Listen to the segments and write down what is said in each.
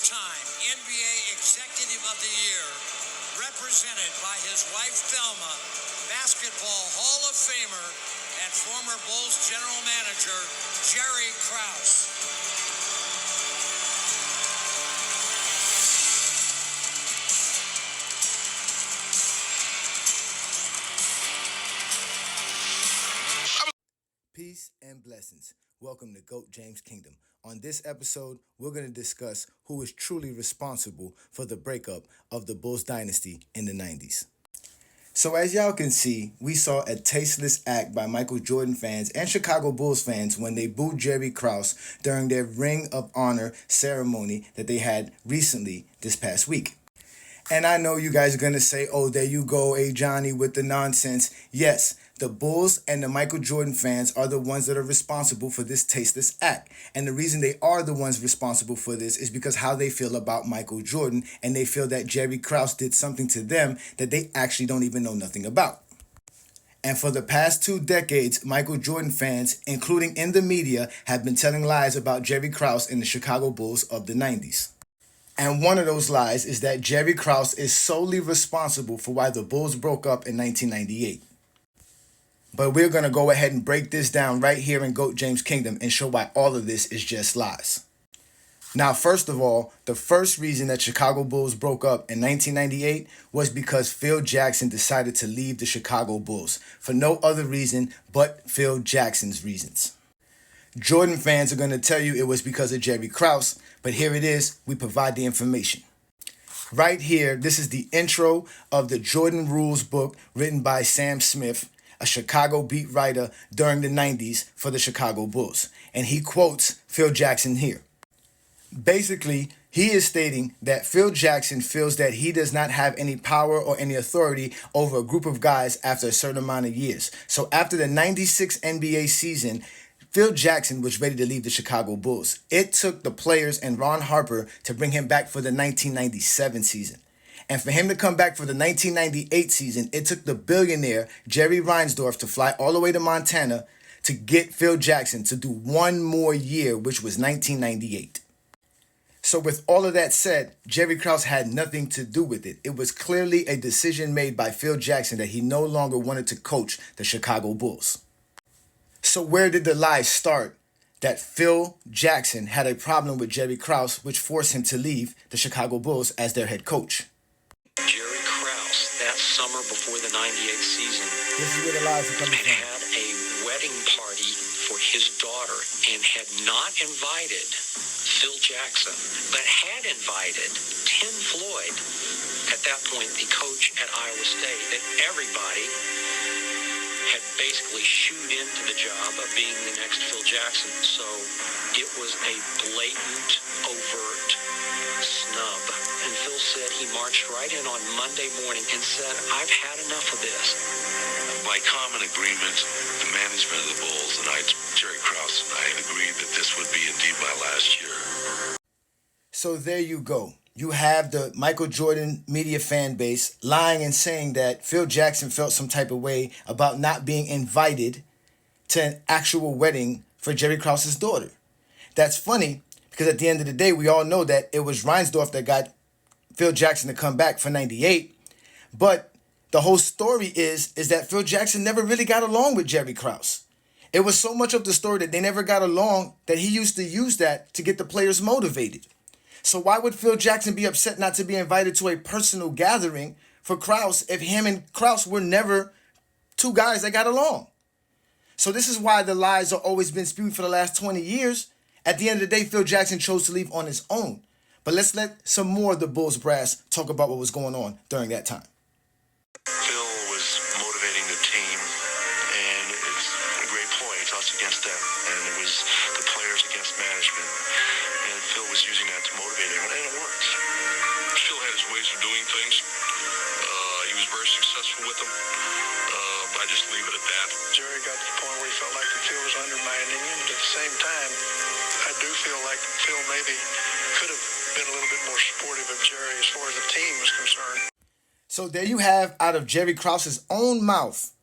Two-time NBA Executive of the Year, represented by his wife Thelma, Basketball Hall of Famer and former Bulls General Manager Jerry Krause. Peace and blessings. Welcome to GOAT James Kingdom. On this episode, we're going to discuss who is truly responsible for the breakup of the Bulls dynasty in the 90s. So as y'all can see, we saw a tasteless act by Michael Jordan fans and Chicago Bulls fans when they booed Jerry Krause during their Ring of Honor ceremony that they had recently this past week. And I know you guys are going to say, oh, there you go, Johnny, with the nonsense. Yes, the Bulls and the Michael Jordan fans are the ones that are responsible for this tasteless act. And the reason they are the ones responsible for this is because how they feel about Michael Jordan, and they feel that Jerry Krause did something to them that they actually don't even know nothing about. And for the past 2 decades, Michael Jordan fans, including in the media, have been telling lies about Jerry Krause and the Chicago Bulls of the 90s. And one of those lies is that Jerry Krause is solely responsible for why the Bulls broke up in 1998. But we're going to go ahead and break this down right here in GOAT James Kingdom and show why all of this is just lies. Now, first of all, the first reason that Chicago Bulls broke up in 1998 was because Phil Jackson decided to leave the Chicago Bulls for no other reason but Phil Jackson's reasons. Jordan fans are going to tell you it was because of Jerry Krause, but here it is, we provide the information. Right here, this is the intro of the Jordan Rules book written by Sam Smith, a Chicago beat writer during the 90s for the Chicago Bulls. And he quotes Phil Jackson here. Basically, he is stating that Phil Jackson feels that he does not have any power or any authority over a group of guys after a certain amount of years. So after the 96 NBA season, Phil Jackson was ready to leave the Chicago Bulls. It took the players and Ron Harper to bring him back for the 1997 season. And for him to come back for the 1998 season, it took the billionaire Jerry Reinsdorf to fly all the way to Montana to get Phil Jackson to do one more year, which was 1998. So with all of that said, Jerry Krause had nothing to do with it. It was clearly a decision made by Phil Jackson that he no longer wanted to coach the Chicago Bulls. So where did the lie start that Phil Jackson had a problem with Jerry Krause, which forced him to leave the Chicago Bulls as their head coach? Jerry Krause, that summer before the 98 season, This is where the lies are coming from. had a wedding party for his daughter and had not invited Phil Jackson, but had invited Tim Floyd, at that point the coach at Iowa State, that everybody had basically shooed into the job of being the next Phil Jackson. So it was a blatant, overt snub. And Phil said he marched right in on Monday morning and said, I've had enough of this. By common agreement, the management of the Bulls and Jerry Krause and I had agreed that this would be indeed my last year. So there you go. You have the Michael Jordan media fan base lying and saying that Phil Jackson felt some type of way about not being invited to an actual wedding for Jerry Krause's daughter. That's funny because at the end of the day, we all know that it was Reinsdorf that got Phil Jackson to come back for 98. But the whole story is that Phil Jackson never really got along with Jerry Krause. It was so much of the story that they never got along that he used to use that to get the players motivated. So why would Phil Jackson be upset not to be invited to a personal gathering for Krause if him and Krause were never two guys that got along? So this is why the lies have always been spewed for the last 20 years. At the end of the day, Phil Jackson chose to leave on his own. But let's let some more of the Bulls brass talk about what was going on during that time. Phil was motivating the team, and it's a great ploy. It's us against them, and it was the players against management. And Phil was using that to motivate everyone, and it worked. Phil had his ways of doing things. He was very successful with them. I just leave it at that. Jerry got to the point where he felt like the Phil was undermining him, and at the same time, I do feel like Phil maybe could have been a little bit more supportive of Jerry as far as the team was concerned. So there you have out of Jerry Krause's own mouth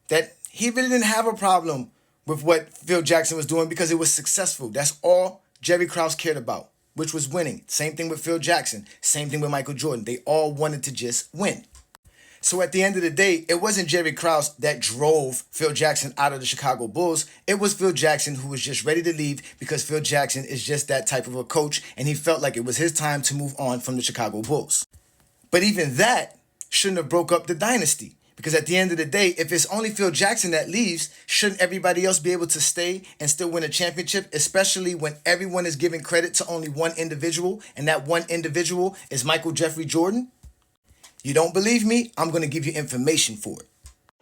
that he really didn't have a problem with what Phil Jackson was doing because it was successful. That's all Jerry Krause cared about. which was winning. Same thing with Phil Jackson. Same thing with Michael Jordan. They all wanted to just win. So at the end of the day, it wasn't Jerry Krause that drove Phil Jackson out of the Chicago Bulls. It was Phil Jackson who was just ready to leave because Phil Jackson is just that type of a coach, and he felt like it was his time to move on from the Chicago Bulls. But even that shouldn't have broke up the dynasty, because at the end of the day, if it's only Phil Jackson that leaves, shouldn't everybody else be able to stay and still win a championship, especially when everyone is giving credit to only one individual, and that one individual is Michael Jeffrey Jordan? You don't believe me? I'm going to give you information for it.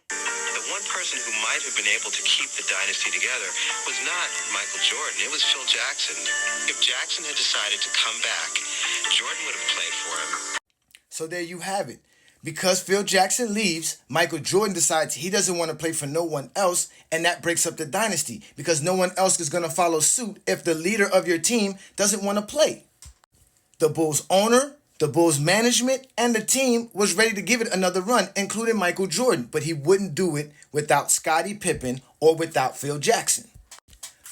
The one person who might have been able to keep the dynasty together was not Michael Jordan. It was Phil Jackson. If Jackson had decided to come back, Jordan would have played for him. So there you have it. Because Phil Jackson leaves, Michael Jordan decides he doesn't want to play for no one else, and that breaks up the dynasty because no one else is going to follow suit if the leader of your team doesn't want to play. The Bulls owner, the Bulls management, and the team was ready to give it another run, including Michael Jordan, but he wouldn't do it without Scottie Pippen or without Phil Jackson.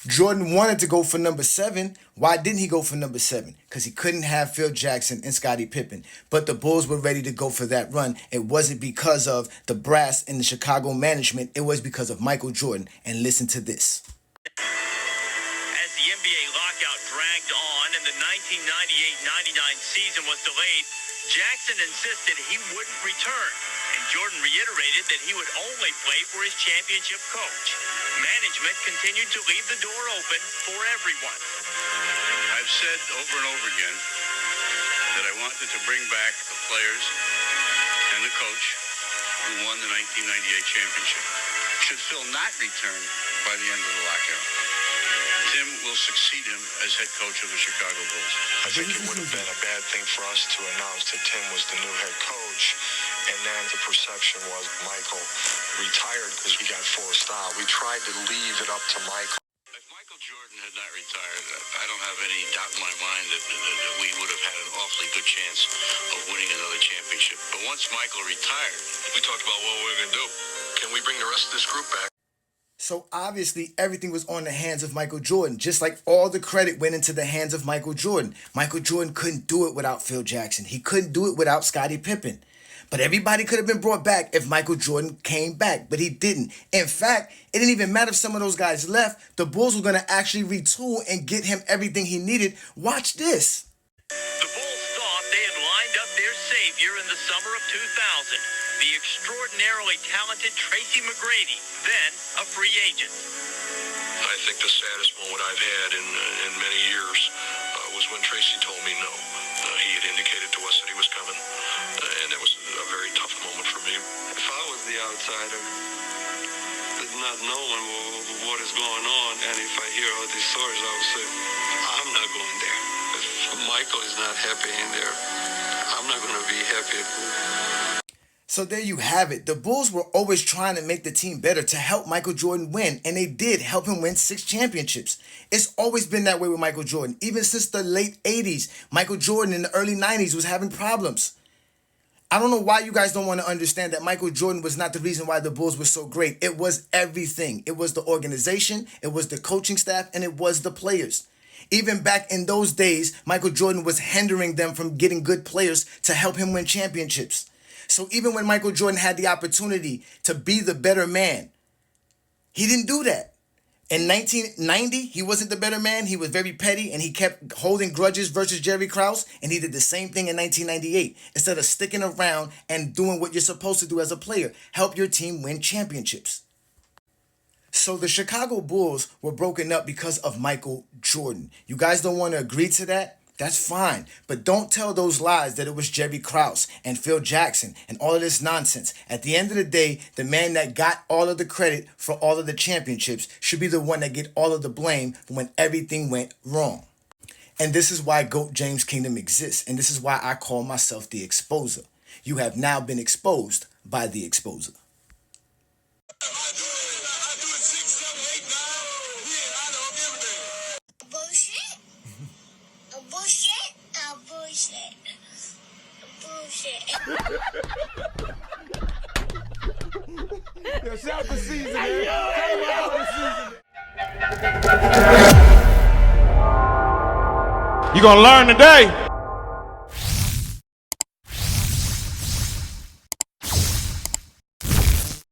Jordan wanted to go for number 7. Why didn't he go for number 7? Because he couldn't have Phil Jackson and Scottie Pippen. But the Bulls were ready to go for that run. It wasn't because of the brass in the Chicago management. It was because of Michael Jordan. And listen to this. As the NBA lockout dragged on and the 1998-99 season was delayed, Jackson insisted he wouldn't return, and Jordan reiterated that he would only play for his championship coach. Management continued to leave the door open for everyone. I've said over and over again that I wanted to bring back the players and the coach who won the 1998 championship. Should Phil not return by the end of the lockout, Tim will succeed him as head coach of the Chicago Bulls. I think it would have been a bad thing for us to announce that Tim was the new head coach, and then the perception was Michael retired because he got forced out. We tried to leave it up to Michael. If Michael Jordan had not retired, I don't have any doubt in my mind that we would have had an awfully good chance of winning another championship. But once Michael retired, We talked about what we were going to do. Can we bring the rest of this group back? So obviously everything was on the hands of Michael Jordan, just like all the credit went into the hands of Michael Jordan. Michael Jordan couldn't do it without Phil Jackson. He couldn't do it without Scottie Pippen. But everybody could have been brought back if Michael Jordan came back, but he didn't. In fact, it didn't even matter if some of those guys left. The Bulls were going to actually retool and get him everything he needed. Watch this. The Bulls thought they had lined up their savior in the summer of 2000, the extraordinarily talented Tracy McGrady, then a free agent. I think the saddest moment I've had in many years was when Tracy told me no. He had indicated to us that he was coming, and that was a very tough moment for me. If I was the outsider, not knowing what is going on, and if I hear all these stories, I would say, I'm not going there. If Michael is not happy in there, I'm not going to be happy. So there you have it. The Bulls were always trying to make the team better to help Michael Jordan win, and they did help him win 6 championships. It's always been that way with Michael Jordan. Even since the late 80s, Michael Jordan in the early 90s was having problems. I don't know why you guys don't want to understand that Michael Jordan was not the reason why the Bulls were so great. It was everything. It was the organization, it was the coaching staff, and it was the players. Even back in those days, Michael Jordan was hindering them from getting good players to help him win championships. So even when Michael Jordan had the opportunity to be the better man, he didn't do that. In 1990, he wasn't the better man. He was very petty, and he kept holding grudges versus Jerry Krause, and he did the same thing in 1998. Instead of sticking around and doing what you're supposed to do as a player, help your team win championships. So the Chicago Bulls were broken up because of Michael Jordan. You guys don't want to agree to that? That's fine, but don't tell those lies that it was Jerry Krause and Phil Jackson and all of this nonsense. At the end of the day, the man that got all of the credit for all of the championships should be the one that get all of the blame for when everything went wrong. And this is why GOAT James Kingdom exists, and this is why I call myself the Exposer. You have now been exposed by the Exposer. Yo, shout the season, man. You're going to learn today.